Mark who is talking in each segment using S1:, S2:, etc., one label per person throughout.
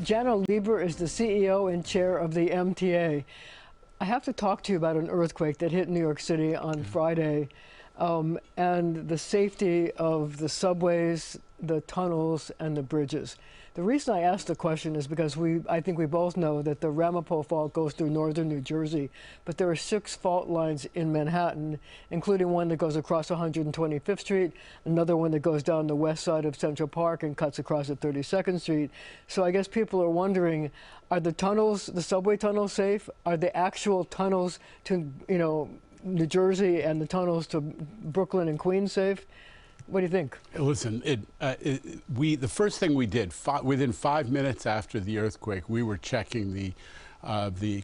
S1: Janno Lieber is the CEO and chair of the MTA. I have to talk to you about an earthquake that hit New York City on Friday, and the safety of the subways, the tunnels, and the bridges. The reason I asked the question is because I think we both know that the Ramapo fault goes through northern New Jersey, but there are 6 fault lines in Manhattan, including one that goes across 125th Street, another one that goes down the west side of Central Park and cuts across at 32nd Street. So I guess people are wondering, are the tunnels, the subway tunnels, safe? Are the actual tunnels to, New Jersey and the tunnels to Brooklyn and Queens safe? What do you think?
S2: Listen, the first thing we did, within 5 minutes after the earthquake, we were checking the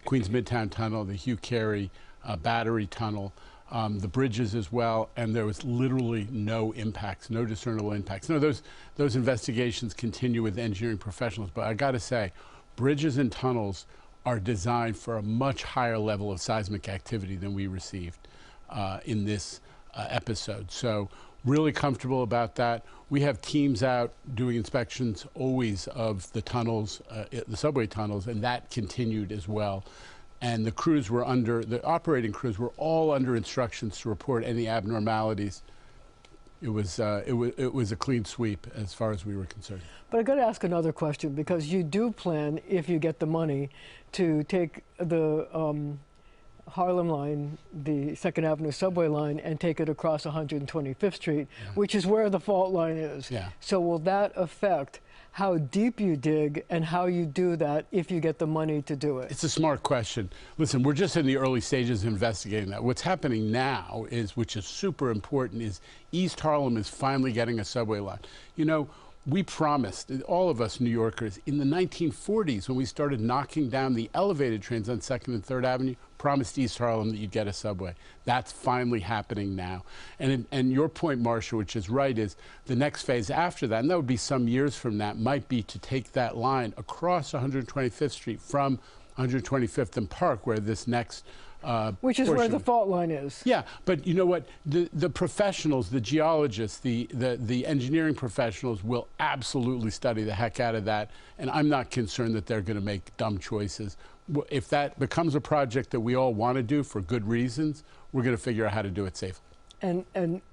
S2: Queens Midtown Tunnel, the Hugh Carey Battery Tunnel, the bridges as well, and there was literally no impacts, no discernible impacts. No, those investigations continue with engineering professionals, but I got to say, bridges and tunnels are designed for a much higher level of seismic activity than we received in this episode. So really comfortable about that. We have teams out doing inspections always of the tunnels, the subway tunnels, and that continued as well. And the operating crews were all under instructions to report any abnormalities. It was a clean sweep as far as we were concerned.
S1: But I got to ask another question, because you do plan, if you get the money, to take the Harlem line, the 2nd Avenue subway line, and take it across 125th Street, which is where the fault line is.
S2: Yeah.
S1: So will that affect how deep you dig and how you do that if you get the money to do it?
S2: It's a smart question. Listen, we're just in the early stages of investigating that. What's happening now is, which is super important, is East Harlem is finally getting a subway line. We promised, all of us New Yorkers, in the 1940s, when we started knocking down the elevated trains on 2nd and 3rd Avenue, promised East Harlem that you'd get a subway. That's finally happening now. And your point, Marcia, which is right, is the next phase after that, and that would be some years from that, might be to take that line across 125th Street from 125th and Park, where this next
S1: which is where the fault line is.
S2: Yeah, but you know what? The professionals, the geologists, the engineering professionals will absolutely study the heck out of that, and I'm not concerned that they're going to make dumb choices. If that becomes a project that we all want to do for good reasons, we're going to figure out how to do it safely.
S1: And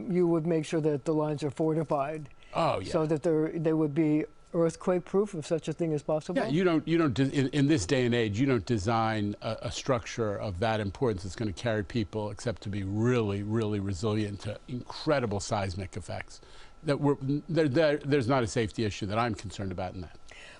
S1: you would make sure that the lines are fortified.
S2: Oh, yeah.
S1: So that they would be earthquake-proof, if such a thing is possible?
S2: Yeah, you don't in this day and age, you don't design a structure of that importance that's going to carry people, except to be really, really resilient to incredible seismic effects. There's not a safety issue that I'm concerned about in that.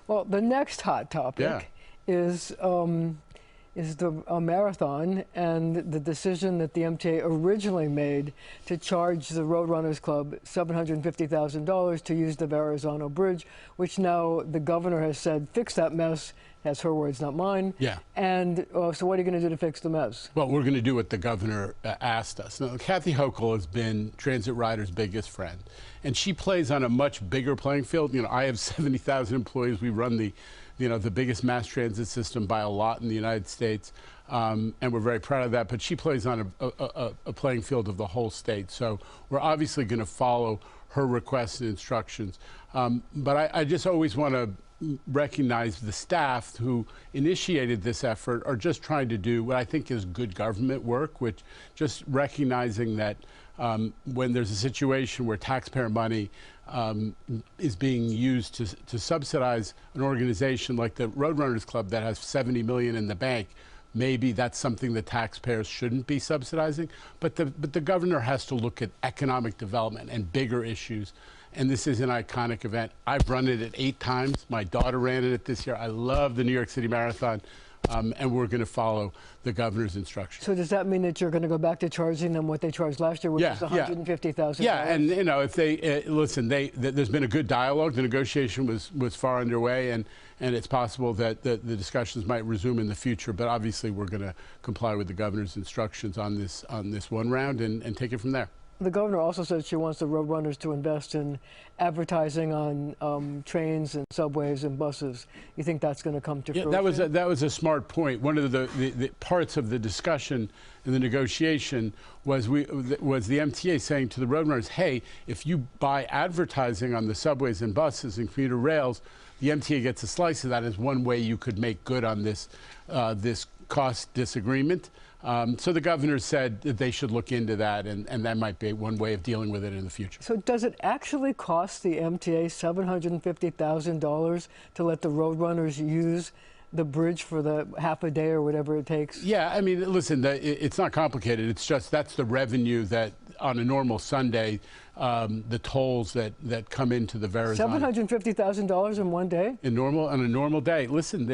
S1: Well, the next hot topic is the marathon and the decision that the MTA originally made to charge the Roadrunners Club $750,000 to use the Verrazano Bridge, which now the governor has said, fix that mess. That's her words, not mine.
S2: Yeah.
S1: And so what are you going to do to fix the mess?
S2: Well, we're going to do what the governor asked us. Now, Kathy Hochul has been transit riders' biggest friend, and she plays on a much bigger playing field. I have 70,000 employees. We run the biggest mass transit system by a lot in the United States, and we're very proud of that. But she plays on a playing field of the whole state. So we're obviously going to follow her requests and instructions. But I just always want to recognize the staff who initiated this effort are just trying to do what I think is good government work, which just recognizing that when there's a situation where taxpayer money is being used to subsidize an organization like the Roadrunners Club that has $70 million in the bank, maybe that's something the taxpayers shouldn't be subsidizing. But the governor has to look at economic development and bigger issues. And this is an iconic event. I've run it 8 times. My daughter ran it this year. I love the New York City Marathon. And we're going to follow the governor's instructions.
S1: So does that mean that you're going to go back to charging them what they charged last year, which was $150,000?
S2: Yeah, and if they listen, there's been a good dialogue. The negotiation was far underway, and it's possible that the discussions might resume in the future. But obviously, we're going to comply with the governor's instructions on this one round and take it from there.
S1: The governor also said she wants the Roadrunners to invest in advertising on trains and subways and buses. You think that's going to come to fruition?
S2: That was a smart point. One of the parts of the discussion in the negotiation was the MTA saying to the Roadrunners, hey, if you buy advertising on the subways and buses and commuter rails, the MTA gets a slice of that as one way you could make good on this this cost disagreement. So the governor said that they should look into that, and that might be one way of dealing with it in the future.
S1: So does it actually cost the MTA $750,000 to let the roadrunners use the bridge for the half a day or whatever it takes?
S2: Yeah, I mean, listen, it's not complicated. It's just that's the revenue that on a normal Sunday, the tolls that come into the Verrazano.
S1: $750,000 in one day?
S2: On a normal day. Listen,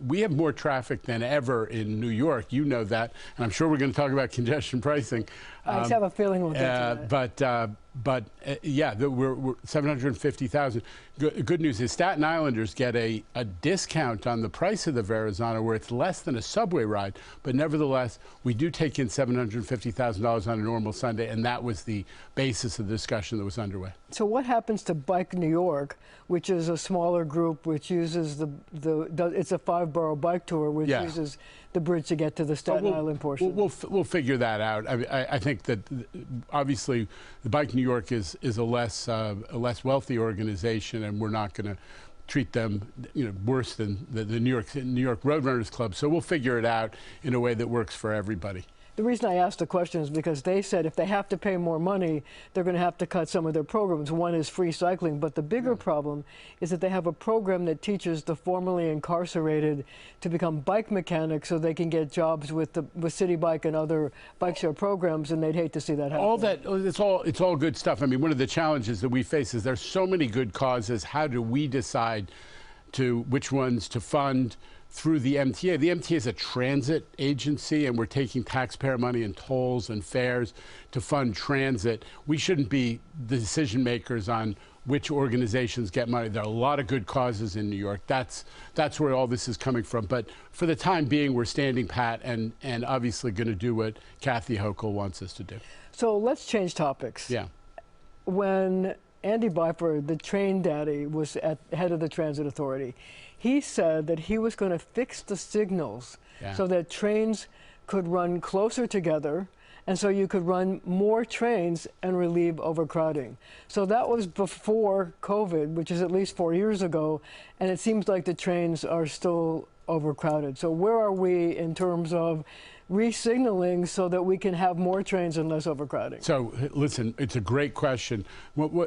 S2: we have more traffic than ever in New York. You know that, and I'm sure we're going to talk about congestion pricing.
S1: I just have a feeling we'll get to that.
S2: But yeah, we're 750,000. Good news is Staten Islanders get a discount on the price of the Verrazano, where it's less than a subway ride. But nevertheless, we do take in $750,000 on a normal Sunday, and that was the basis of the discussion that was underway.
S1: So what happens to Bike New York, which is a smaller group which uses it's a 5-borough bike tour which uses the bridge to get to the Staten Island portion?
S2: We'll figure that out. I think that obviously the Bike New York is a less wealthy organization, and we're not going to treat them worse than the New York Roadrunners Club. So we'll figure it out in a way that works for everybody.
S1: The reason I asked the question is because they said if they have to pay more money, they're going to have to cut some of their programs. One is free cycling, but the bigger problem is that they have a program that teaches the formerly incarcerated to become bike mechanics so they can get jobs with City Bike and other bike share programs, and they'd hate to see that happen.
S2: It's all good stuff. I mean, one of the challenges that we face is there's so many good causes. How do we decide which ones to fund through the MTA? The MTA is a transit agency, and we're taking taxpayer money and tolls and fares to fund transit. We shouldn't be the decision makers on which organizations get money. There are a lot of good causes in New York. That's where all this is coming from. But for the time being, we're standing pat and obviously going to do what Kathy Hochul wants us to do.
S1: So let's change topics.
S2: Yeah.
S1: When Andy Byford, the train daddy, was at head of the Transit Authority, he said that he was going to fix the signals so that trains could run closer together, and so you could run more trains and relieve overcrowding. So that was before COVID, which is at least 4 years ago, and it seems like the trains are still overcrowded. So where are we in terms of re-signaling so that we can have more trains and less overcrowding?
S2: So listen, it's a great question.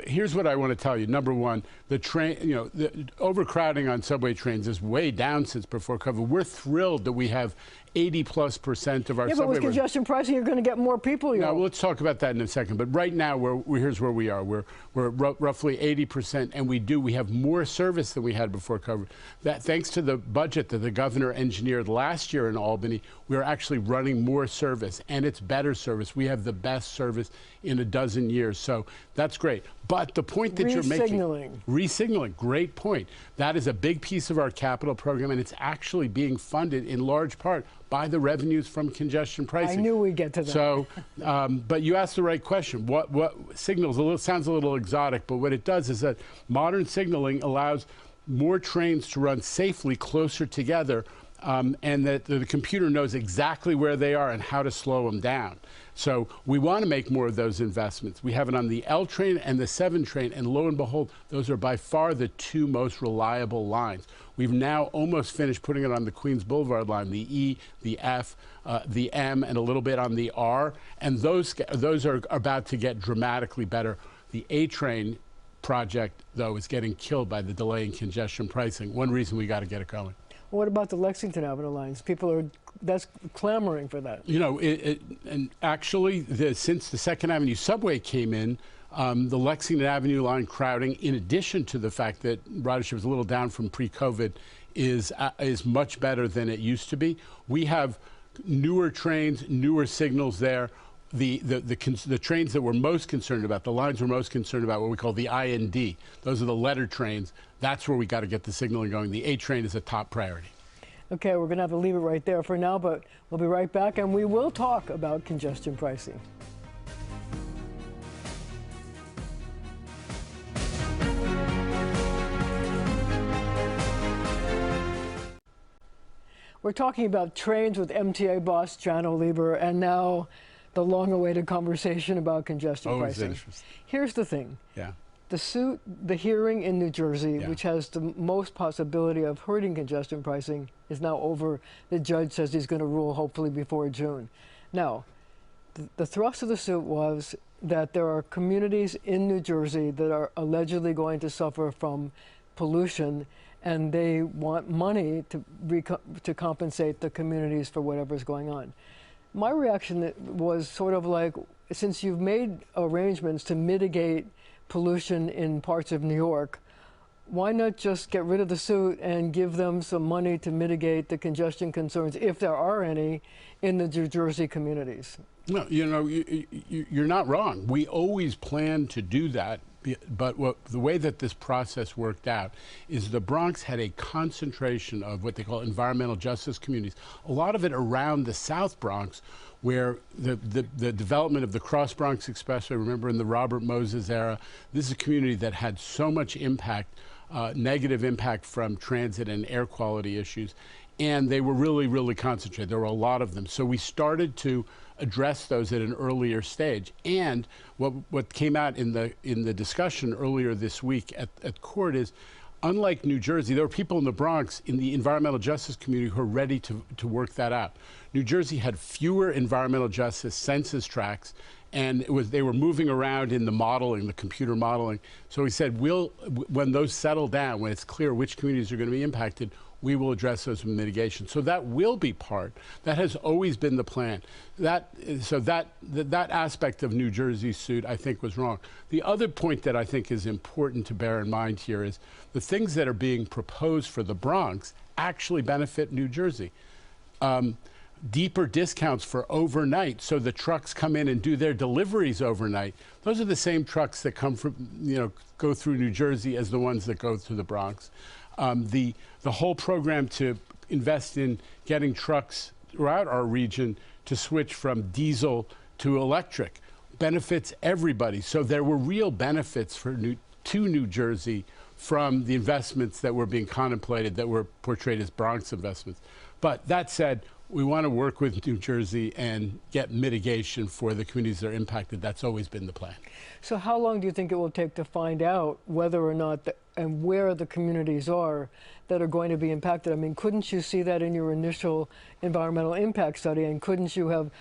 S2: Here's what I want to tell you. Number one, the overcrowding on subway trains is way down since before COVID. We're thrilled that we have 80+% of our subway.
S1: But with congestion pricing, you're going to get more people.
S2: Now, let's talk about that in a second. But right now, here's where we are. We're roughly 80%, and we have more service than we had before COVID. That thanks to the budget that the governor engineered last year in Albany, we're actually running more service, and it's better service. We have the best service in a dozen years, so that's great. But the point that you're making, re-signaling, great point. That is a big piece of our capital program, and it's actually being funded in large part by the revenues from congestion pricing.
S1: I knew we'd get to that.
S2: So, but you asked the right question. What signals? Sounds a little exotic, but what it does is that modern signaling allows more trains to run safely closer together, and that the computer knows exactly where they are and how to slow them down. So we want to make more of those investments. We have it on the L train and the 7 train, and lo and behold, those are by far the 2 most reliable lines. We've now almost finished putting it on the Queens Boulevard line, the E, the F, the M, and a little bit on the R, and those are about to get dramatically better. The A train project, though, is getting killed by the delay in congestion pricing. One reason we got to get it going.
S1: What about the Lexington Avenue lines? People are clamoring for that.
S2: You know, and actually, since the 2nd Avenue subway came in, the Lexington Avenue line crowding, in addition to the fact that ridership is a little down from pre-COVID, is much better than it used to be. We have newer trains, newer signals there. The trains that we're most concerned about, the lines we're most concerned about, what we call the IND, those are the letter trains. That's where we got to get the signaling going. The A train is a top priority.
S1: Okay, we're going to have to leave it right there for now, but we'll be right back, and we will talk about congestion pricing. We're talking about trains with MTA boss Janno Lieber, and now the long-awaited conversation about congestion pricing.
S2: Interesting.
S1: Here's the thing.
S2: Yeah.
S1: The suit, the hearing in New Jersey,
S2: Yeah.
S1: which has the most possibility of hurting congestion pricing, is now over. The judge says he's going to rule hopefully before June. Now, the thrust of the suit was that there are communities in New Jersey that are allegedly going to suffer from pollution, and they want money to compensate the communities for whatever's going on. My reaction was sort of like, since you've made arrangements to mitigate pollution in parts of New York, why not just get rid of the suit and give them some money to mitigate the congestion concerns, if there are any, in the New Jersey communities?
S2: No, you know, you're not wrong. We always planned to do that, but the way that this process worked out is the Bronx had a concentration of what they call environmental justice communities, a lot of it around the South Bronx, where the development of the Cross Bronx Expressway, remember in the Robert Moses era, this is a community that had so much impact, negative impact from transit and air quality issues, and they were really, really concentrated. There were a lot of them. So we started to address those at an earlier stage. And what came out in the discussion earlier this week at court is, unlike New Jersey, there were people in the Bronx in the environmental justice community who are ready to work that out. New Jersey had fewer environmental justice census tracts, and they were moving around in the modeling, the computer modeling. So we said, when those settle down, when it's clear which communities are going to be impacted, we will address those with mitigation. So that will be part. That has always been the plan. That aspect of New Jersey's suit, I think, was wrong. The other point that I think is important to bear in mind here is the things that are being proposed for the Bronx actually benefit New Jersey. Deeper discounts for overnight, so the trucks come in and do their deliveries overnight. Those are the same trucks that come from, go through New Jersey as the ones that go through the Bronx. The whole program to invest in getting trucks throughout our region to switch from diesel to electric benefits everybody. So there were real benefits to New Jersey from the investments that were being contemplated, that were portrayed as Bronx investments. But that said, we want to work with New Jersey and get mitigation for the communities that are impacted. That's always been the plan.
S1: So how long do you think it will take to find out whether or not and where the communities are that are going to be impacted? I mean, couldn't you see that in your initial environmental impact study, and couldn't you have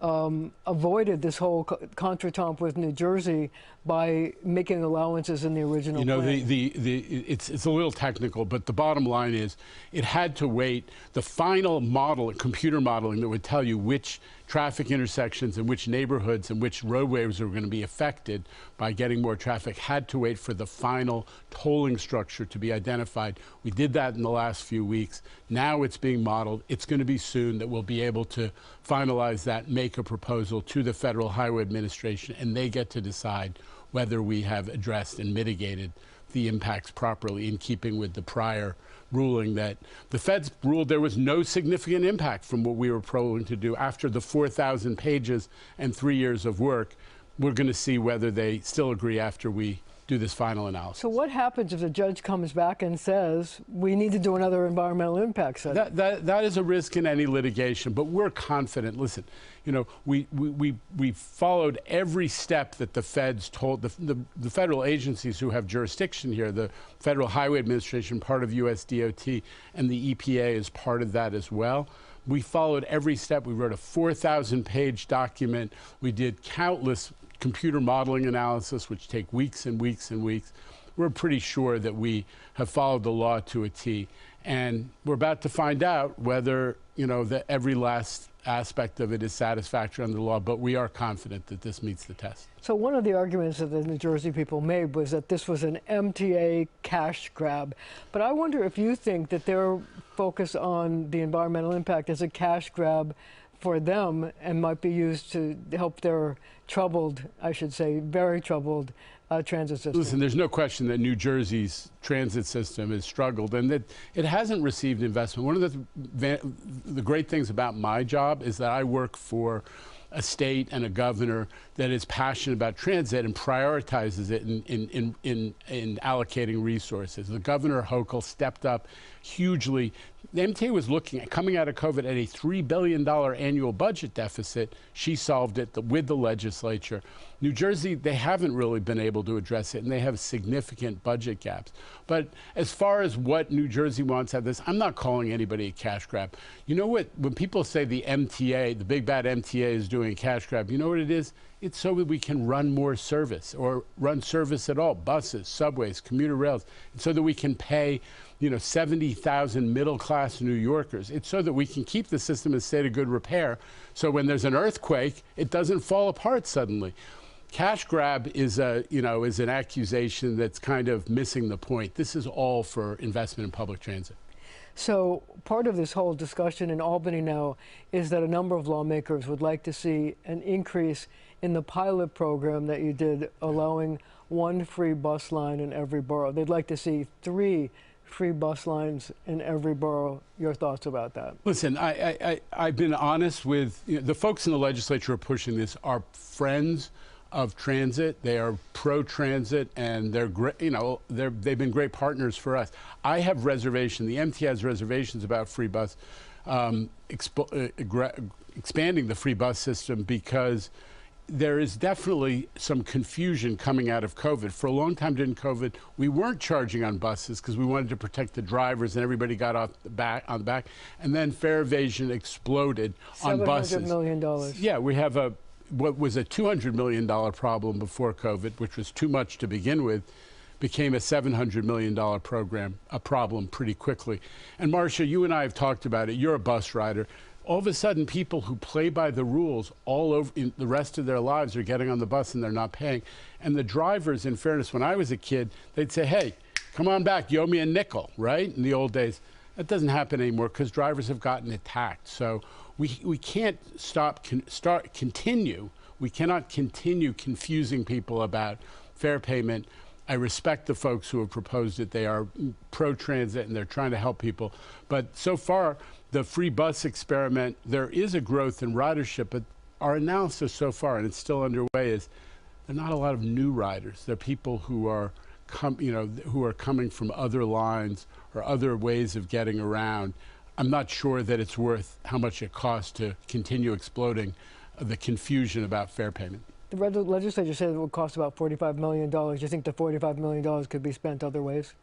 S1: avoided this whole contretemps with New Jersey by making allowances in the original plan?
S2: It's a little technical, but the bottom line is it had to wait. The final model, computer modeling that would tell you which traffic intersections and which neighborhoods and which roadways are going to be affected by getting more traffic, had to wait for the final tolling structure to be identified. We did that in the last few weeks. Now it's being modeled. It's going to be soon that we'll be able to finalize that, make a proposal to the Federal Highway Administration, and they get to decide whether we have addressed and mitigated the impacts properly in keeping with the prior ruling that the feds ruled there was no significant impact from what we were proposing to do. After the 4,000 pages and 3 years of work, we're going to see whether they still agree after we do this final analysis. So
S1: what happens if the judge comes back and says, we need to do another environmental impact study?
S2: That is a risk in any litigation, but we're confident. Listen, we followed every step that the feds told, the federal agencies who have jurisdiction here, the Federal Highway Administration, part of US DOT, and the EPA is part of that as well. We followed every step. We wrote a 4,000-page document. We did countless computer modeling analysis, which take weeks and weeks and weeks. We're pretty sure that we have followed the law to a T. And we're about to find out whether, that every last aspect of it is satisfactory under the law, but we are confident that this meets the test.
S1: So one of the arguments that the New Jersey people made was that this was an MTA cash grab. But I wonder if you think that their focus on the environmental impact is a cash grab for them and might be used to help their troubled, I should say, very troubled transit system.
S2: Listen, there's no question that New Jersey's transit system has struggled and that it hasn't received investment. One of the great things about my job is that I work for a state and a governor that is passionate about transit and prioritizes it in allocating resources. The Governor Hochul stepped up hugely. The MTA was looking at, coming out of COVID, at a $3 billion annual budget deficit. She solved it with the legislature. New Jersey, they haven't really been able to address it, and they have significant budget gaps. But as far as what New Jersey wants out of this, I'm not calling anybody a cash grab. You know what? When people say the MTA, the big bad MTA is doing a cash grab, you know what it is? It's so that we can run more service, or run service at all, buses, subways, commuter rails, and so that we can pay 70,000 middle-class New Yorkers. It's so that we can keep the system in a state of good repair, so when there's an earthquake, it doesn't fall apart suddenly. Cash grab is is an accusation that's kind of missing the point. This is all for investment in public transit.
S1: So part of this whole discussion in Albany now is that a number of lawmakers would like to see an increase in the pilot program that you did, allowing one free bus line in every borough. They'd like to see 3 free bus lines in every borough. Your thoughts about that? Listen,
S2: I've been honest with the folks in the legislature who are pushing this are friends of transit. They are pro-transit, and they're great. They've been great partners for us. I have reservations. The MTA has reservations about free bus, expanding the free bus system, because there is definitely some confusion coming out of COVID. For a long time during COVID, we weren't charging on buses because we wanted to protect the drivers, and everybody got on the back. And then fare evasion exploded on buses.
S1: $700 million.
S2: Yeah, we have what was a $200 million problem before COVID, which was too much to begin with, became a $700 million problem pretty quickly. And Marcia, you and I have talked about it. You're a bus rider. All of a sudden, people who play by the rules all over in the rest of their lives are getting on the bus and they're not paying. And the drivers, in fairness, when I was a kid, they'd say, hey, come on back, you owe me a nickel, right? In the old days. That doesn't happen anymore because drivers have gotten attacked. So we can't continue. We cannot continue confusing people about fare payment. I respect the folks who have proposed it. They are pro-transit and they're trying to help people. But so far, the free bus experiment, there is a growth in ridership, but our analysis so far, and it's still underway, is there are not a lot of new riders. There are people who are coming from other lines or other ways of getting around. I'm not sure that it's worth how much it costs to continue exploding the confusion about fare payment.
S1: The legislature said it would cost about $45 million. Do you think the $45 million could be spent other ways?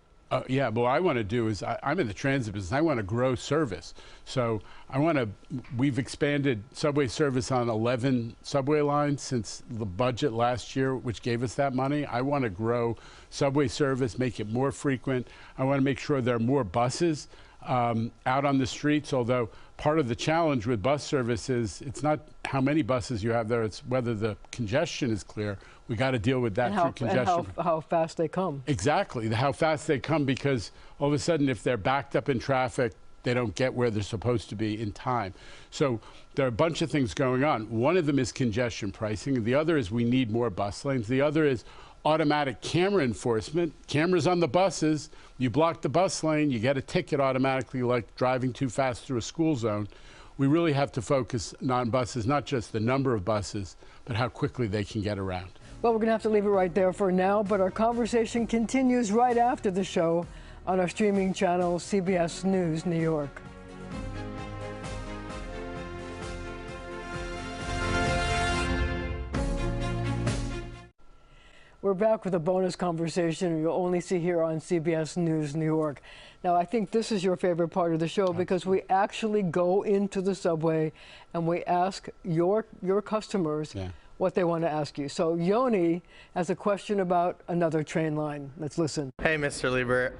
S2: Yeah, but what I want to do is, I'm in the transit business. I want to grow service. So we've expanded subway service on 11 subway lines since the budget last year, which gave us that money. I want to grow subway service, make it more frequent. I want to make sure there are more buses out on the streets, although part of the challenge with bus service is it's not how many buses you have there, it's whether the congestion is clear. We got to deal with that through congestion.
S1: And how fast they come.
S2: Exactly, how fast they come, because all of a sudden if they're backed up in traffic, they don't get where they're supposed to be in time. So there are a bunch of things going on. One of them is congestion pricing. The other is we need more bus lanes. The other is automatic camera enforcement. Cameras on the buses. You block the bus lane, you get a ticket automatically, like driving too fast through a school zone. We really have to focus on buses, not just the number of buses, but how quickly they can get around.
S1: Well, we're going to have to leave it right there for now, but our conversation continues right after the show on our streaming channel, CBS News New York. We're back with a bonus conversation you'll only see here on CBS News New York. Now, I think this is your favorite part of the show because we actually go into the subway and we ask your customers what they want to ask you. So Yoni has a question about another train line. Let's listen.
S3: Hey, Mr. Lieber.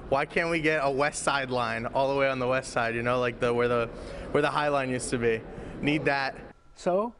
S3: Why can't we get a West Side line all the way on the west side? You know, like where the High Line used to be. Need that.
S1: So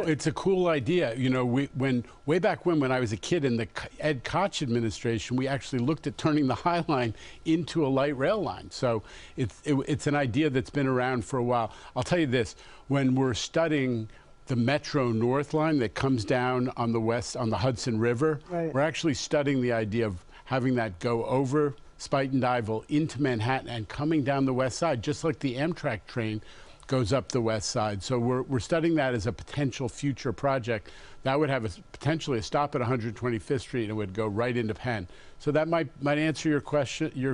S2: it's a cool idea. You know, way back when I was a kid in the Ed Koch administration, we actually looked at turning the High Line into a light rail line. So it's an idea that's been around for a while. I'll tell you this: when we're studying the Metro North line that comes down on the west on the Hudson River, we're actually studying the idea of having that go over Spuyten Duyvil into Manhattan and coming down the west side, just like the Amtrak train goes up the west side. So we're studying that as a potential future project. That would have potentially a stop at 125th Street and it would go right into Penn. So that might answer your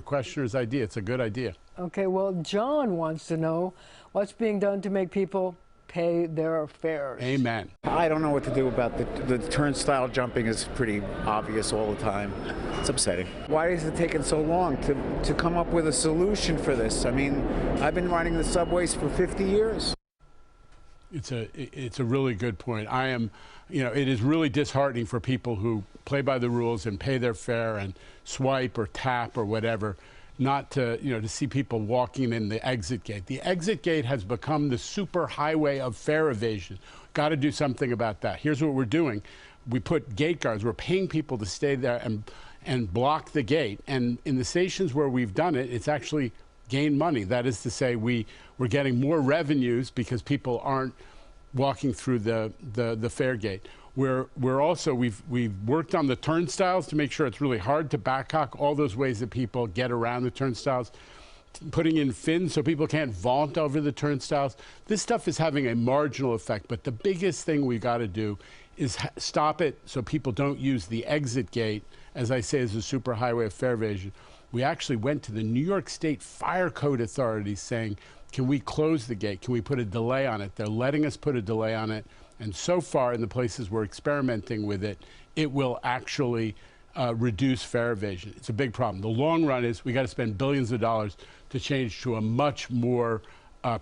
S2: questioner's idea. It's a good idea.
S1: Okay, well, John wants to know what's being done to make people pay their fares.
S2: Amen.
S4: I don't know what to do about the turnstile jumping is pretty obvious all the time. It's upsetting. Why is it taking so long to come up with a solution for this? I mean, I've been riding the subways for 50 years.
S2: It's a really good point. It is really disheartening for people who play by the rules and pay their fare and swipe or tap or whatever, not to, to see people walking in the exit gate. The exit gate has become the super highway of fare evasion. Got to do something about that. Here's what we're doing. We put gate guards. We're paying people to stay there and block the gate. And in the stations where we've done it, it's actually gained money. That is to say, we're getting more revenues because people aren't walking through the fare gate. We've worked on the turnstiles to make sure it's really hard to backhock all those ways that people get around the turnstiles, putting in fins so people can't vault over the turnstiles. This stuff is having a marginal effect, but the biggest thing we got to do is stop it so people don't use the exit gate, as I say, as a super highway of fare evasion. We actually went to the New York State Fire Code authorities saying, can we close the gate? Can we put a delay on it? They're letting us put a delay on it. And so far, in the places we're experimenting with it, it will actually reduce fare evasion. It's a big problem. The long run is we got to spend billions of dollars to change to a much more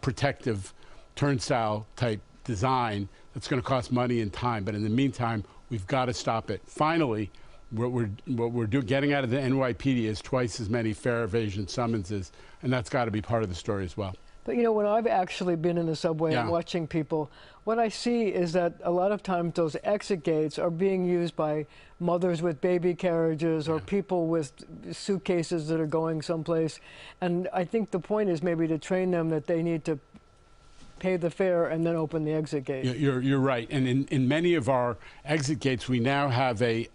S2: protective turnstile type design that's going to cost money and time. But in the meantime, we've got to stop it. Finally, what we're getting out of the NYPD is twice as many fare evasion summonses, and that's got to be part of the story as well.
S1: But when I've actually been in the subway and watching people, what I see is that a lot of times those exit gates are being used by mothers with baby carriages or people with suitcases that are going someplace. And I think the point is maybe to train them that they need to pay the fare and then open the exit gate.
S2: You're right. And in many of our exit gates, we now have a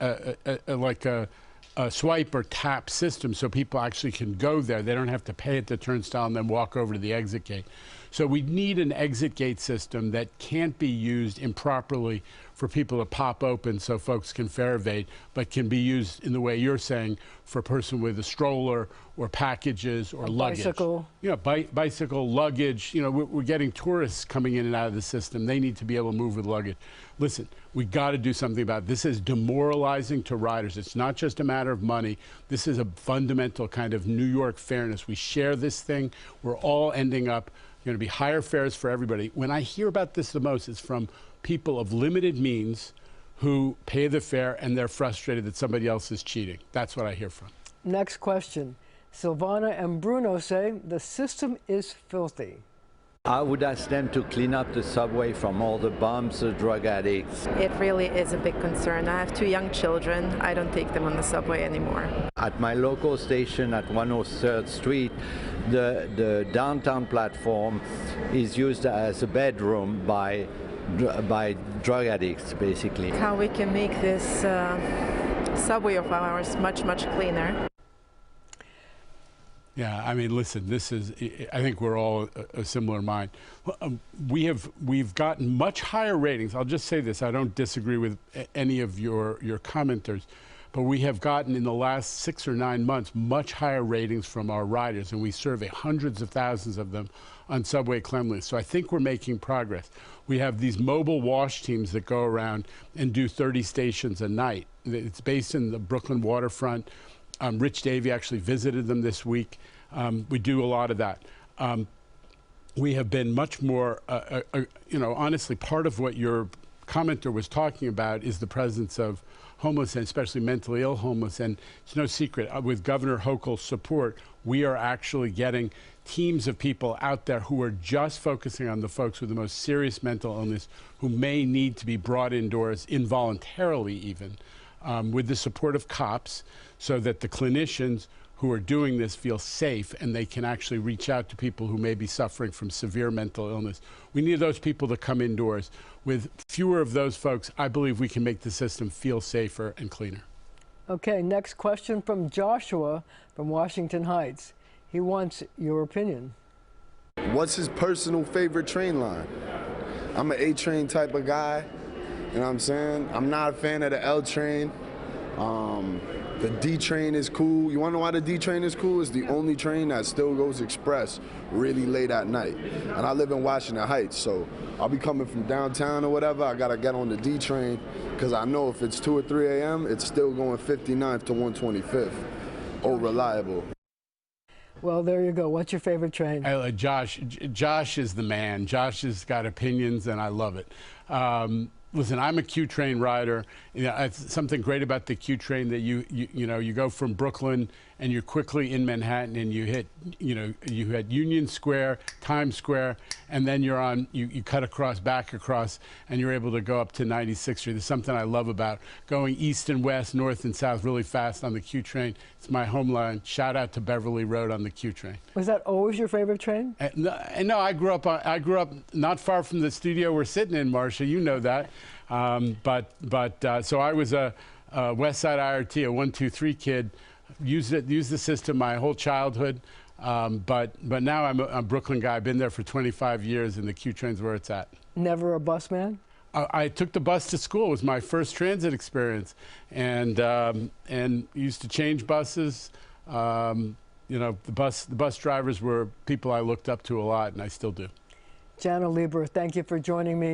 S2: swipe or tap system so people actually can go there. They don't have to pay at the turnstile and then walk over to the exit gate. So we need an exit gate system that can't be used improperly for people to pop open so folks can fare evade, but can be used in the way you're saying for a person with a stroller or packages or luggage.
S1: Bicycle.
S2: Bicycle, luggage. We're getting tourists coming in and out of the system. They need to be able to move with luggage. Listen, we got to do something about it. This is demoralizing to riders. It's not just a matter of money. This is a fundamental kind of New York fairness. We share this thing. We're all ending up going to be higher fares for everybody. When I hear about this the most, it's from people of limited means who pay the fare and they're frustrated that somebody else is cheating. That's what I hear from.
S1: Next question. Silvana and Bruno say the system is filthy.
S5: I would ask them to clean up the subway from all the bums, the drug addicts.
S6: It really is a big concern. I have 2 young children. I don't take them on the subway anymore.
S5: At my local station at 103rd Street, the downtown platform is used as a bedroom by drug addicts, basically.
S6: How we can make this subway of ours much, much cleaner.
S2: Yeah, I mean, listen, I think we're all a similar mind. We've gotten much higher ratings. I'll just say this, I don't disagree with any of your commenters, but we have gotten in the last 6 or 9 months much higher ratings from our riders, and we survey hundreds of thousands of them on subway cleanliness. So I think we're making progress. We have these mobile wash teams that go around and do 30 stations a night. It's based in the Brooklyn waterfront. Rich Davey actually visited them this week. We do a lot of that. We have been much more, honestly, part of what your commenter was talking about is the presence of homeless and especially mentally ill homeless. And it's no secret, with Governor Hochul's support, we are actually getting teams of people out there who are just focusing on the folks with the most serious mental illness who may need to be brought indoors involuntarily even, with the support of cops, so that the clinicians who are doing this feel safe and they can actually reach out to people who may be suffering from severe mental illness. We need those people to come indoors. With fewer of those folks, I believe we can make the system feel safer and cleaner.
S1: Okay, next question from Joshua from Washington Heights. He wants your opinion.
S7: what's his personal favorite train line? I'm an A train type of guy, you know what I'm saying? I'm not a fan of the L train. The D train is cool. You wanna know why the D train is cool? It's the only train that still goes express really late at night. And I live in Washington Heights, so I'll be coming from downtown or whatever. I gotta get on the D train because I know if it's 2 or 3 a.m., it's still going 59th to 125th. Oh, reliable.
S1: Well, there you go. What's your favorite train?
S2: Josh is the man. Josh has got opinions, and I love it. Listen, I'm a Q train rider. You know, it's something great about the Q train that you know you go from Brooklyn and you're quickly in Manhattan and you hit you had Union Square, Times Square, and then you're on you cut across, back across, and you're able to go up to 96th Street. There's something I love about going east and west, north and south really fast on the Q train. It's my home line. Shout out to Beverly Road on the Q train.
S1: Was that always your favorite train?
S2: No, I grew up not far from the studio we're sitting in, Marcia. You know that. So I was a West Side IRT, a 1, 2, 3 kid. Used the system my whole childhood. But now I'm a Brooklyn guy. I've been there for 25 years, and the Q train's where it's at. Never a bus man? I took the bus to school. It was my first transit experience, and used to change buses. You know, the bus drivers were people I looked up to a lot, and I still do. Janno Lieber, thank you for joining me.